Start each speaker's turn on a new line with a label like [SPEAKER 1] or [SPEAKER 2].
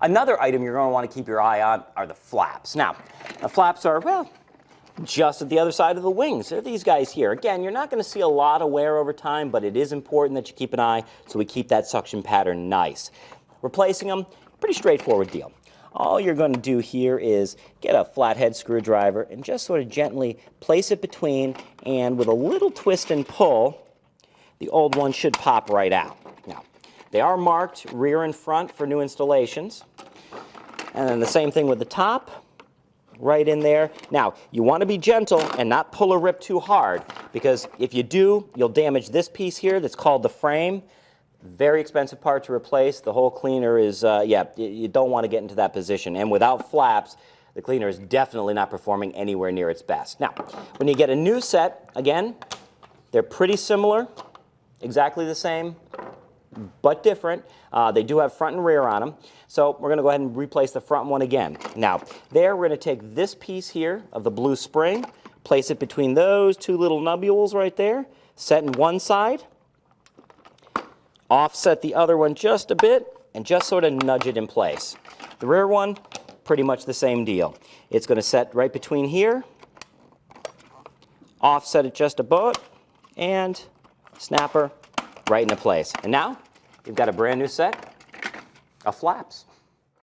[SPEAKER 1] Another item you're going to want to keep your eye on are the flaps. Now, the flaps are, well, just at the other side of the wings. They're these guys here. Again, you're not going to see a lot of wear over time, but it is important that you keep an eye so we keep that suction pattern nice. Replacing them, pretty straightforward deal. All you're going to do here is get a flathead screwdriver and just sort of gently place it between, and with a little twist and pull, the old one should pop right out. Now, they are marked rear and front for new installations. And then the same thing with the top, right in there. Now, you want to be gentle and not pull or rip too hard, because if you do, you'll damage this piece here that's called the frame. Very expensive part to replace. The whole cleaner is, yeah, you don't want to get into that position. And without flaps, the cleaner is definitely not performing anywhere near its best. Now, when you get a new set, again, they're pretty similar, exactly the same, but different. They do have front and rear on them. So we're going to go ahead and replace the front one again. Now, there we're going to take this piece here of the blue spring, place it between those two little nubules right there, set in one side, offset the other one just a bit, and just sort of nudge it in place. The rear one, pretty much the same deal. It's going to set right between here, offset it just a bit, and snapper right into place. And now, you've got a brand new set of flaps.